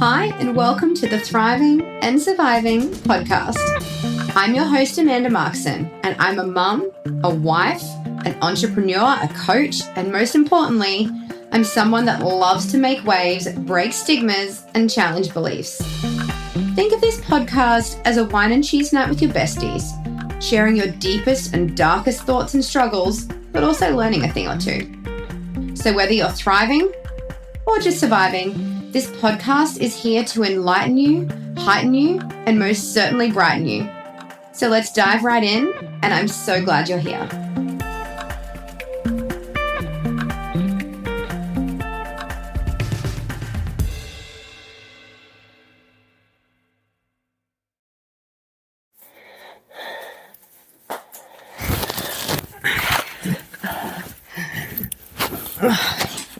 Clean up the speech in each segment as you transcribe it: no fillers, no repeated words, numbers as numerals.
Hi, and welcome to the Thriving and Surviving podcast. I'm your host, Amanda Markson, and I'm a mum, a wife, an entrepreneur, a coach, and most importantly, I'm someone that loves to make waves, break stigmas, and challenge beliefs. Think of this podcast as a wine and cheese night with your besties, sharing your deepest and darkest thoughts and struggles, but also learning a thing or two. So whether you're thriving or just surviving, this podcast is here to enlighten you, heighten you, and most certainly brighten you. So let's dive right in, and I'm so glad you're here.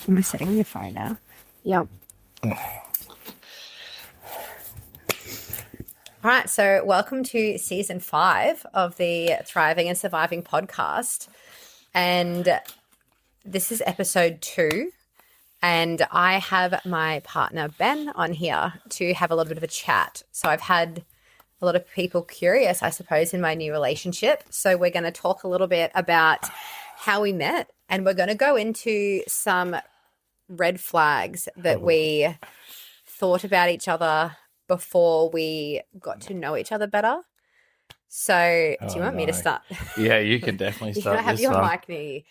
I'm setting your phone now. Yep. All right, so welcome to season 5 of the Thriving and Surviving podcast. And this is episode 2. And I have my partner, Ben, on here to have a little bit of a chat. So I've had a lot of people curious, I suppose, in my new relationship. So we're going to talk a little bit about how we met. And we're going to go into some red flags that we thought about each other before we got to know each other better. So do you want me to start? Yeah, you can definitely start. You have your mic near you.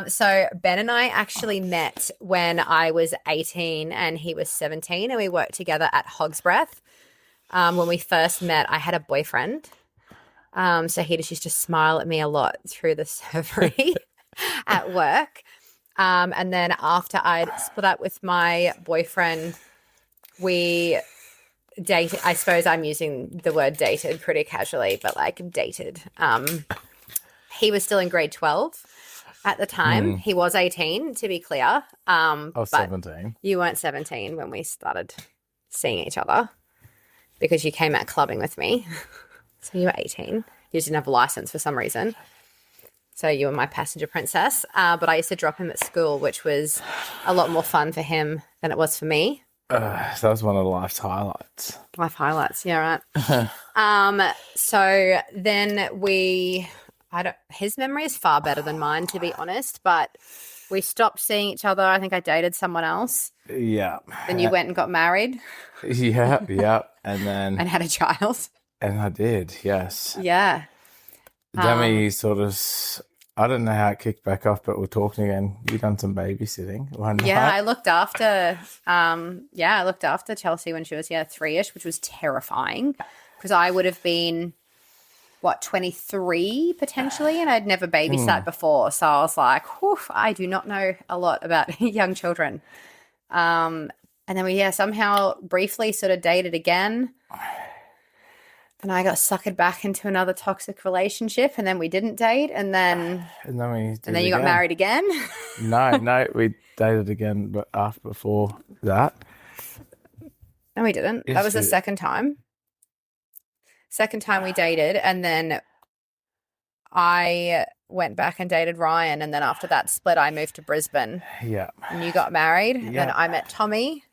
So Ben and I actually met when I was 18 and he was 17, and we worked together at Hog's Breath. When we first met, I had a boyfriend. So he just used to smile at me a lot through the servery at work. And then after I'd split up with my boyfriend, we dated. I suppose I'm using the word dated pretty casually, but like dated. He was still in grade 12 at the time. He was 18, to be clear. I was 17. You weren't 17 when we started seeing each other because you came out clubbing with me. So you were 18. You just didn't have a license for some reason. So you were my passenger princess. But I used to drop him at school, which was a lot more fun for him than it was for me. So that was one of life's highlights. Life highlights, yeah, right. So then his memory is far better than mine, to be honest, but we stopped seeing each other. I think I dated someone else. Yeah. Then you went and got married. Yeah. And then... and had a child. And I did, yes. Yeah. Then we sort of... I don't know how it kicked back off, but we're talking again. You done some babysitting one night. Yeah, I looked after Chelsea when she was 3-ish, which was terrifying because I would have been 23 potentially, and I'd never babysat before. So I was like, I do not know a lot about young children. And then we somehow briefly sort of dated again. And I got suckered back into another toxic relationship, and then we didn't date, and then you got married again. No, we dated again, but before that. No, we didn't. Yes, that was the second time. Second time we dated, and then I went back and dated Ryan, and then after that split, I moved to Brisbane. Yeah. And you got married, and then I met Tommy,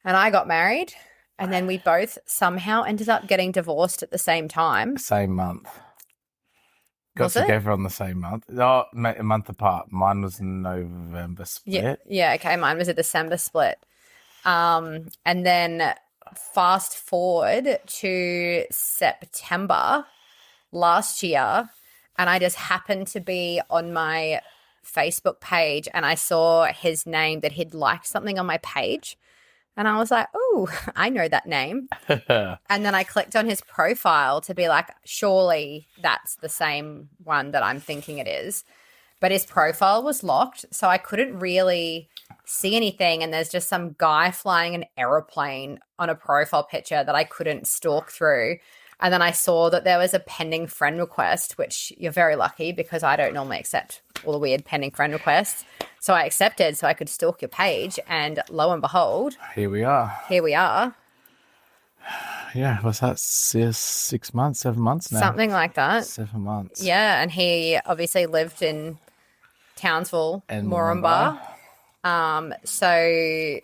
and I got married. And then we both somehow ended up getting divorced at the same time. Same month. Got together on the same month. No, a month apart. Mine was November split. Yeah, okay. Mine was a December split. And then fast forward to September last year, and I just happened to be on my Facebook page, and I saw his name that he'd liked something on my page. And I was like, oh, I know that name. And then I clicked on his profile to be like, surely that's the same one that I'm thinking it is. But his profile was locked, so I couldn't really see anything. And there's just some guy flying an aeroplane on a profile picture that I couldn't stalk through. And then I saw that there was a pending friend request, which you're very lucky because I don't normally accept all the weird pending friend requests. So I accepted so I could stalk your page, and lo and behold. Here we are. Yeah, what's that, 6 months, 7 months now? Something like that. 7 months. Yeah, and he obviously lived in Townsville and Moranbah. So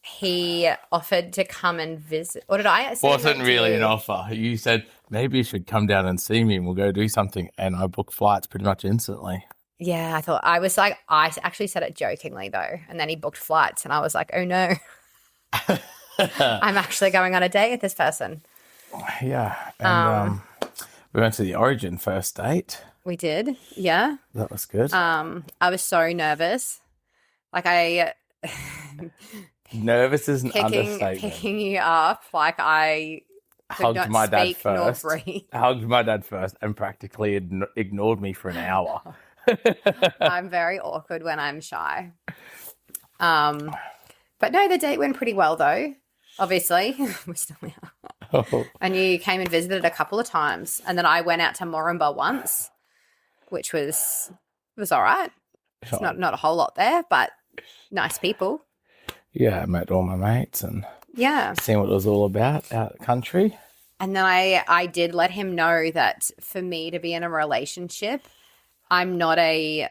he offered to come and visit. Or did I say Wasn't that to really you? an offer. You said maybe you should come down and see me and we'll go do something. And I booked flights pretty much instantly. Yeah, I was like, I actually said it jokingly though. And then he booked flights and I was like, oh no, I'm actually going on a date with this person. Yeah. And we went to the Origin first date. We did. Yeah. That was good. I was so nervous. Like I Nervous is an understatement. picking you up, like I could Hugged not my dad speak nor first. breathe. Hugged my dad first and practically ignored me for an hour. I'm very awkward when I'm shy. But no, the date went pretty well though. Obviously, we still are. Oh, And you came and visited a couple of times, and then I went out to Morimba once, which was all right. It's not a whole lot there, but nice people. yeah, I met all my mates and Yeah. seen what it was all about out country. And then I did let him know that for me to be in a relationship, I'm not a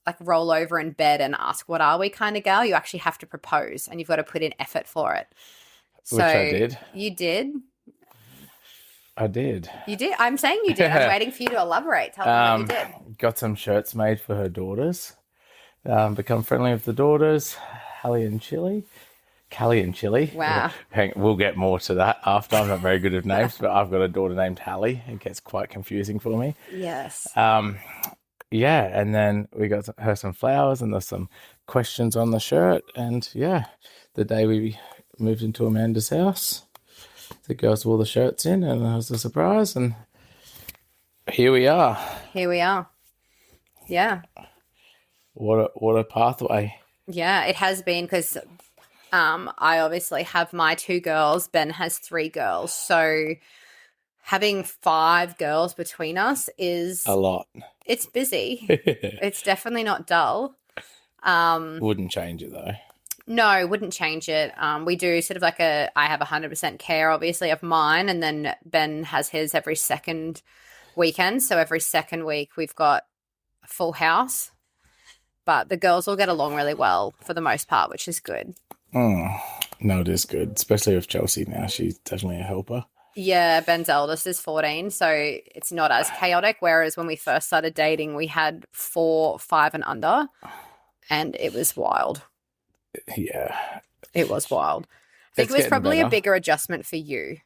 like roll over in bed and ask what are we kind of gal. You actually have to propose and you've got to put in effort for it. So Which I did. You did? I did. You did? I'm saying you did. I'm waiting for you to elaborate. Tell them what you did. Got some shirts made for her daughters. Become friendly with the daughters, Callie and Chili. Wow. We'll get more to that after. I'm not very good with names, but I've got a daughter named Hallie. It gets quite confusing for me. Yes. Yeah, and then we got her some flowers and there's some questions on the shirt. And yeah, the day we moved into Amanda's house, the girls wore the shirts in and it was a surprise. And here we are. Here we are. Yeah. What a pathway. Yeah, it has been because I obviously have my 2 girls. Ben has 3 girls. So having 5 girls between us is A lot. It's busy. It's definitely not dull. Wouldn't change it though. No, wouldn't change it. We do sort of like I have 100% care, obviously, of mine, and then Ben has his every second weekend. So every second week we've got a full house. But the girls all get along really well for the most part, which is good. No, it is good, especially with Chelsea now. She's definitely a helper. Yeah, Ben's eldest is 14, so it's not as chaotic. Whereas when we first started dating, we had 4, 5 and under, and it was wild. Yeah. It was wild. I think it was probably a bigger adjustment for you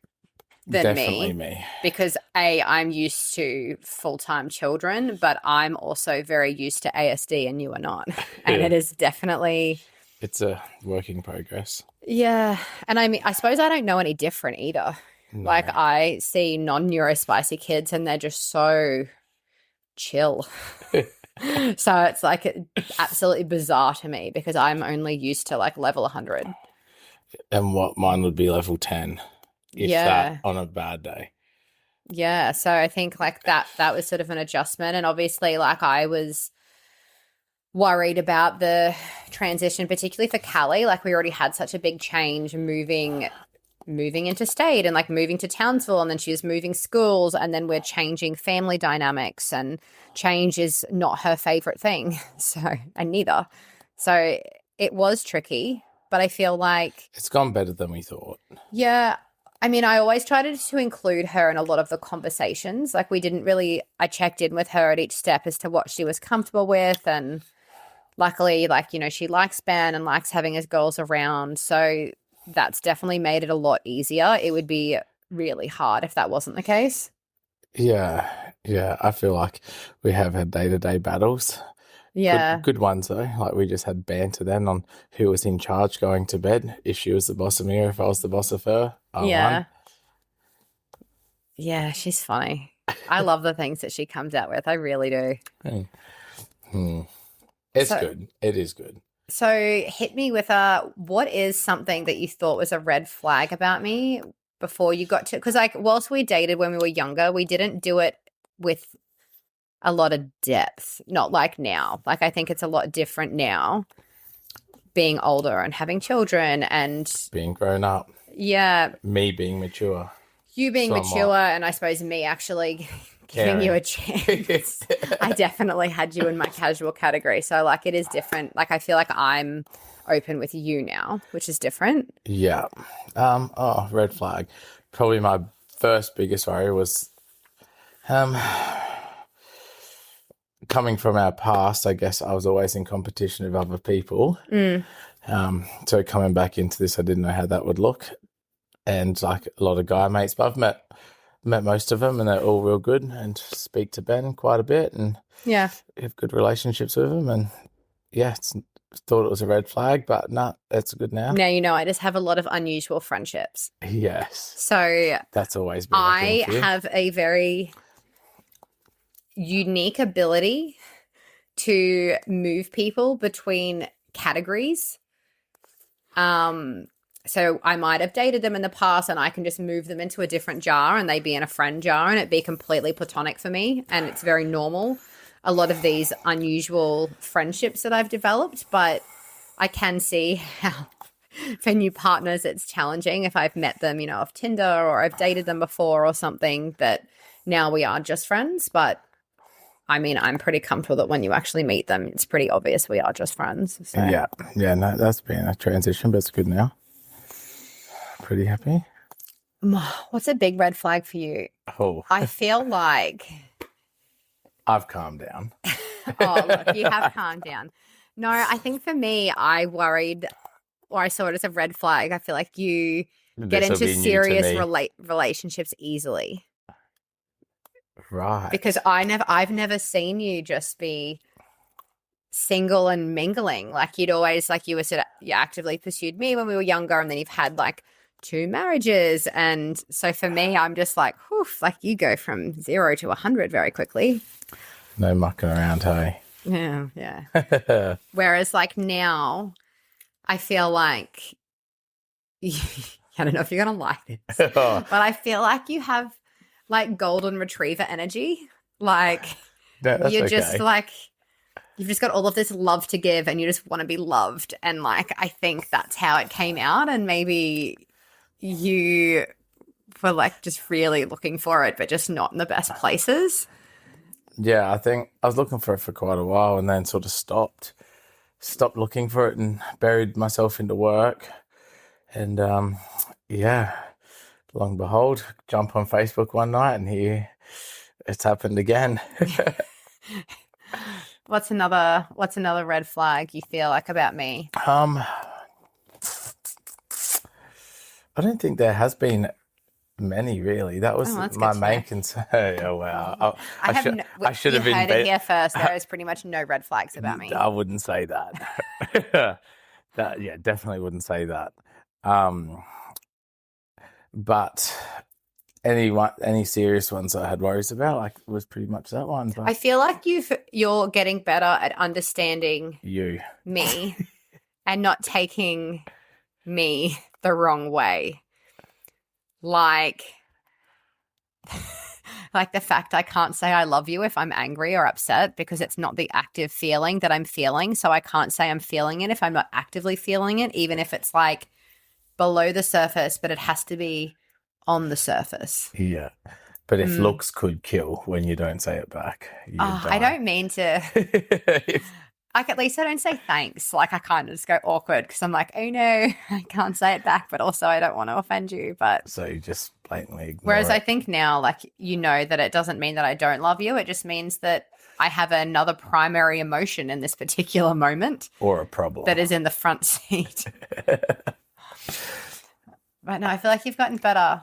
than Definitely me. because I'm used to full-time children, but I'm also very used to ASD and you are not. And it is definitely... It's a work in progress. Yeah. And I mean, I suppose I don't know any different either. No. Like I see non-neurospicy kids and they're just so chill. So it's like absolutely bizarre to me because I'm only used to like level 100. And what mine would be level 10, if that, on a bad day. Yeah. So I think like that was sort of an adjustment. And obviously like I was worried about the transition, particularly for Callie. Like we already had such a big change moving interstate and like moving to Townsville, and then she was moving schools, and then we're changing family dynamics, and change is not her favorite thing. And neither. So it was tricky, but I feel like it's gone better than we thought. Yeah. I mean, I always tried to include her in a lot of the conversations. Like I checked in with her at each step as to what she was comfortable with, and luckily, like, you know, she likes Ben and likes having his girls around. So that's definitely made it a lot easier. It would be really hard if that wasn't the case. Yeah. I feel like we have had day-to-day battles. Yeah. Good ones, though. Like we just had banter then on who was in charge going to bed. If she was the boss of me or if I was the boss of her. I won. Yeah, she's funny. I love the things that she comes out with. I really do. It's good. It is good. So hit me with what is something that you thought was a red flag about me before you got to, because like whilst we dated when we were younger, we didn't do it with a lot of depth, not like now. Like I think it's a lot different now, being older and having children and being grown up. Yeah. Me being mature. You being mature, and I suppose me actually giving you a chance. I definitely had you in my casual category. So like it is different. Like I feel like I'm open with you now, which is different. Yeah. Red flag. Probably my first biggest worry was coming from our past. I guess I was always in competition with other people. So coming back into this, I didn't know how that would look. And like a lot of guy mates, but I've met most of them, and they're all real good, and speak to Ben quite a bit, and have good relationships with him. And thought it was a red flag, but no, that's good now. Now you know I just have a lot of unusual friendships. Yes. So that's always been I have a very unique ability to move people between categories. So I might have dated them in the past and I can just move them into a different jar and they'd be in a friend jar and it'd be completely platonic for me, and it's very normal. A lot of these unusual friendships that I've developed, but I can see how for new partners it's challenging if I've met them, off Tinder or I've dated them before or something, that now we are just friends. But I mean, I'm pretty comfortable that when you actually meet them, it's pretty obvious we are just friends. So. Yeah, no, that's been a transition, but it's good now. Pretty happy. What's a big red flag for you? Oh, I feel like I've calmed down. Oh, look, you have calmed down. No, I think for me, I worried, or I saw it as a red flag. I feel like you get into serious relationships easily. Right. Because I've never seen you just be single and mingling. Like you'd always, like you actively pursued me when we were younger, and then you've had like 2 marriages. And so for me, I'm just like, whew, like you go from 0 to 100 very quickly. No mucking around, hey? Yeah. Whereas like now, I feel like, I don't know if you're going to like this, but I feel like you have like golden retriever energy. Like you're just like, you've just got all of this love to give and you just want to be loved. And like, I think that's how it came out. And maybe you were like just really looking for it, but just not in the best places. Yeah, I think I was looking for it for quite a while and then sort of stopped looking for it and buried myself into work. And long and behold, jump on Facebook one night and here it's happened again. What's another red flag you feel like about me? I don't think there has been many, really. That was my main concern. Oh, wow. I should have been. You heard it here first. There is pretty much no red flags about me. I wouldn't say that. Definitely wouldn't say that. But any serious ones I had worries about, like, was pretty much that one. But I feel like you're getting better at understanding me and not taking me the wrong way. Like the fact I can't say I love you if I'm angry or upset because it's not the active feeling that I'm feeling. So I can't say I'm feeling it if I'm not actively feeling it, even if it's like below the surface, but it has to be on the surface. Yeah. But if looks could kill when you don't say it back, you die. I don't mean to. Like, at least I don't say thanks. Like, I kind of just go awkward because I'm like, oh no, I can't say it back, but also I don't want to offend you. But so you just blatantly ignore whereas it. I think now, like, that it doesn't mean that I don't love you. It just means that I have another primary emotion in this particular moment. Or a problem. That is in the front seat. But no, I feel like you've gotten better.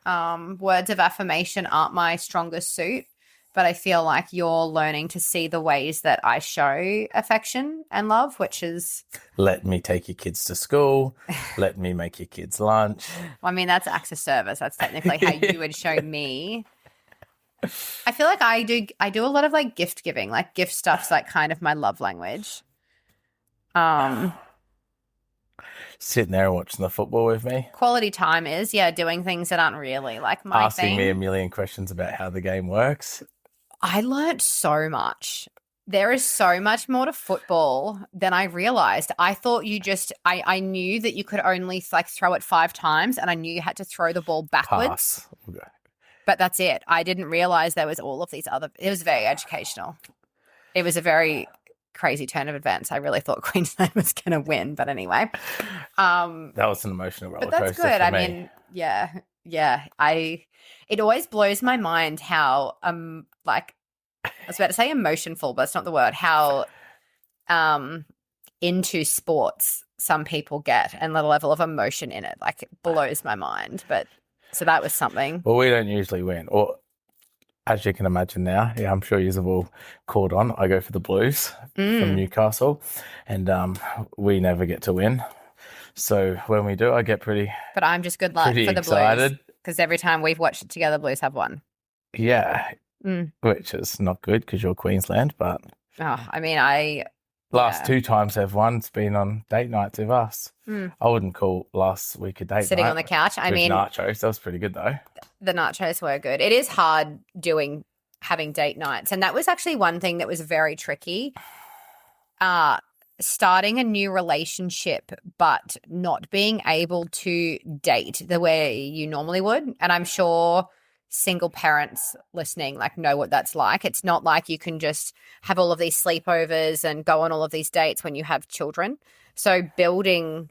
Words of affirmation aren't my strongest suit. But I feel like you're learning to see the ways that I show affection and love, which is... Let me take your kids to school. Let me make your kids lunch. Well, I mean, that's acts of service. That's technically how you would show me. I feel like I do a lot of like gift giving. Like gift stuff's like kind of my love language. Sitting there watching the football with me. Quality time is, doing things that aren't really like my Asking thing. me a million questions about how the game works. I learnt so much. There is so much more to football than I realized. I thought I knew that you could only like throw it 5 times and I knew you had to throw the ball backwards. Pass. Okay. But that's it. I didn't realize there was all of these it was very educational. It was a very crazy turn of events. I really thought Queensland was going to win, but anyway. That was an emotional roller But that's coaster good. for I me. mean, yeah. It always blows my mind how like I was about to say emotionful, but it's not the word. How into sports some people get and the level of emotion in it. Like, it blows my mind. But so that was something. Well, we don't usually win, or as you can imagine now, yeah, I'm sure you have all caught on. I go for the Blues from Newcastle, and we never get to win. So when we do, I get pretty But I'm just good luck pretty for the excited. Blues because every time we've watched it together, Blues have won. Yeah, which is not good because you're Queensland, but Oh, I mean, last 2 times they've won, it's been on date nights with us. I wouldn't call last week a date sitting night on the couch. I with mean, nachos. That was pretty good though. the nachos were good. It is hard having date nights. And that was actually one thing that was very tricky. Starting a new relationship, but not being able to date the way you normally would. And I'm sure single parents listening like know what that's like. It's not like you can just have all of these sleepovers and go on all of these dates when you have children. So building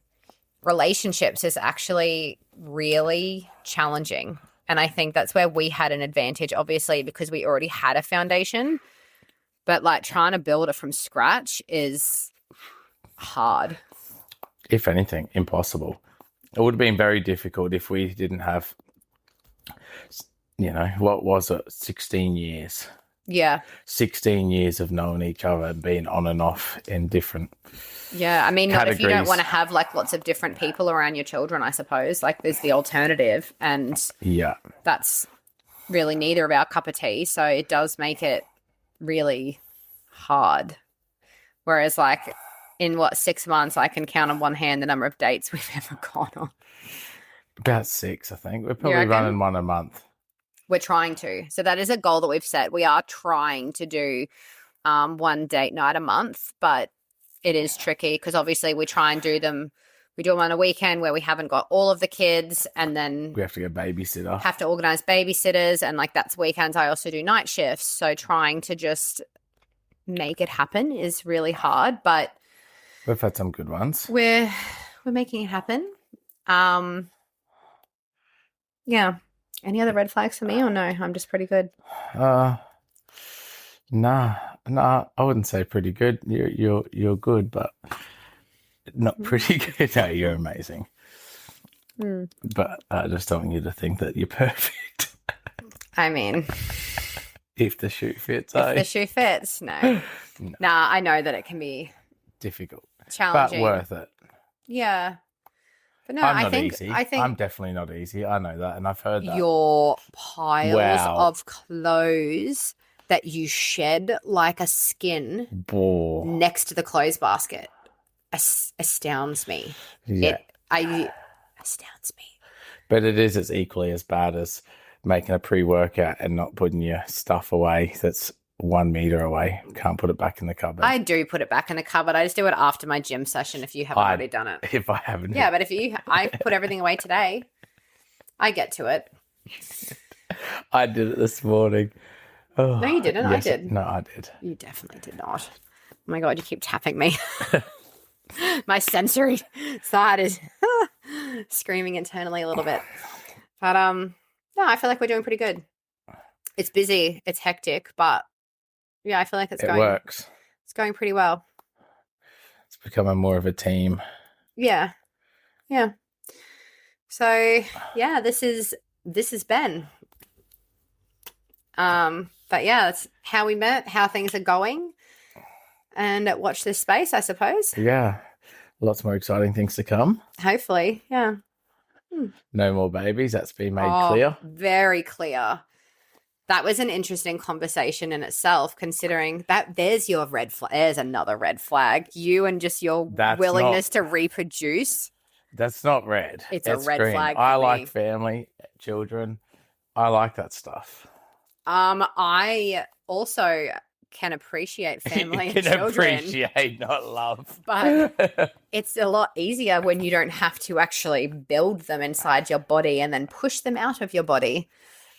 relationships is actually really challenging. And I think that's where we had an advantage, obviously, because we already had a foundation. But like trying to build it from scratch is hard. If anything, impossible. It would have been very difficult if we didn't have, what was it, 16 years. Yeah. 16 years of knowing each other and being on and off in different Yeah, I mean, not if you don't categories. want to have like lots of different people around your children, I suppose. Like there's the alternative, and Yeah. that's really neither of our cup of tea. So it does make it really hard. Whereas like in 6 months, I can count on one hand the number of dates we've ever gone on. About 6, I think. We're probably reckon? running one a month. We're trying to. So that is a goal that we've set. We are trying to do one date night a month, but it is tricky because obviously we try and do them. We do them on a weekend where we haven't got all of the kids, and then We have to go babysitter. have to organize babysitters, and like that's weekends. I also do night shifts. So trying to just make it happen is really hard, but We've had some good ones. we're making it happen. Yeah. Any other red flags for me or no? I'm just pretty good. Nah, I wouldn't say pretty good. You're good, but not pretty good. No, you're amazing. But I just don't want you to think that you're perfect. I mean, If the shoe fits, if the shoe fits, no. Nah, I know that it can be difficult, challenging. but worth it. Yeah. But no, I'm I not think easy. I think I'm definitely not easy. I know that, and I've heard that. your piles Wow. of clothes that you shed like a skin Bore. next to the clothes basket astounds me. Yeah, Astounds me. but it's equally as bad as making a pre-workout and not putting your stuff away. That's 1 meter away. Can't put it back in the cupboard. I do put it back in the cupboard. I just do it after my gym session if you haven't already done it. If I haven't. Yeah, but I put everything away today. I get to it. I did it this morning. Oh, No, you didn't. I did. No, I did. You definitely did not. Oh my God, you keep tapping me. My sensory side is screaming internally a little bit. But no, I feel like we're doing pretty good. It's busy, it's hectic, but yeah, I feel like It works. It's going pretty well. It's becoming more of a team. Yeah. Yeah. So yeah, this is Ben. But yeah, that's how we met, how things are going, and watch this space, I suppose. Yeah. Lots more exciting things to come. Hopefully, yeah. No more babies. That's been made clear. Very clear. That was an interesting conversation in itself, considering that there's your red flag. There's another red flag. You and just your willingness to reproduce. That's not red. It's a red green. flag for I me. like family, children. I like that stuff. I also can appreciate family and children. Appreciate, not love. But it's a lot easier when you don't have to actually build them inside your body and then push them out of your body.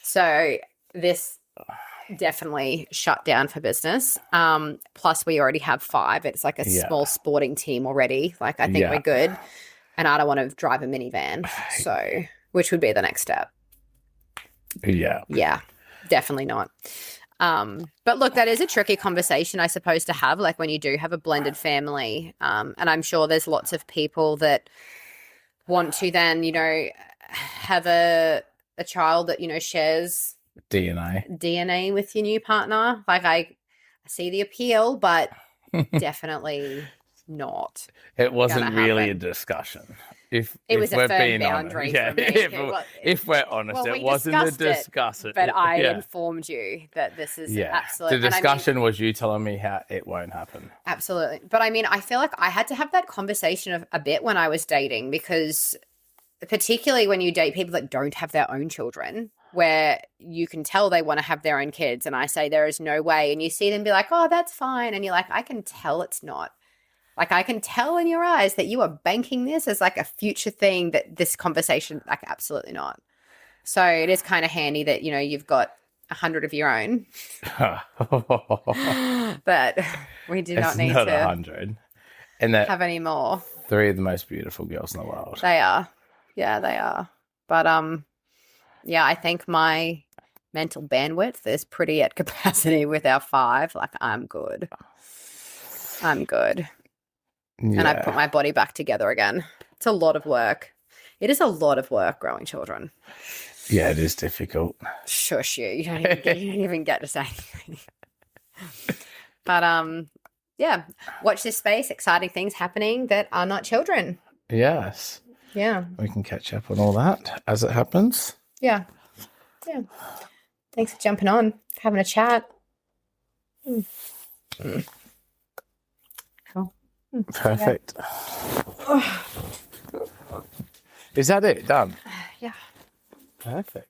So this definitely shut down for business. Plus we already have 5. It's like a small sporting team already. Like I think we're good. And I don't want to drive a minivan. So, which would be the next step. Yeah. Yeah, definitely not. But look, that is a tricky conversation, I suppose, to have, like when you do have a blended family. And I'm sure there's lots of people that want to then, you know, have a child that, you know, shares DNA with your new partner. Like I see the appeal, but definitely not. It wasn't really a discussion. If was a we're firm being boundary honest, for me. if we're honest, it wasn't a discussion. But I informed you that this is absolutely. The discussion was you telling me how it won't happen. Absolutely. But I mean, I feel like I had to have that conversation a bit when I was dating, because particularly when you date people that don't have their own children, where you can tell they want to have their own kids, and I say there is no way, and you see them be like, oh, that's fine. And you're like, I can tell it's not. Like I can tell in your eyes that you are banking this as like a future thing, that this conversation, like absolutely not. So it is kind of handy that, you know, you've got 100 of your own. But we do not need not to 100. And that have any more. 3 of the most beautiful girls in the world. They are. Yeah, they are. But yeah, I think my mental bandwidth is pretty at capacity with our 5. Like I'm good. Yeah. And I put my body back together again. It's a lot of work. It is a lot of work growing children. Yeah, it is difficult. Shush you. You don't even get to say anything. But yeah, watch this space. Exciting things happening that are not children. Yes. Yeah. We can catch up on all that as it happens. Yeah. Yeah. Thanks for jumping on, having a chat. Cool. Perfect. Yeah. Is that it? Done? Yeah. Perfect.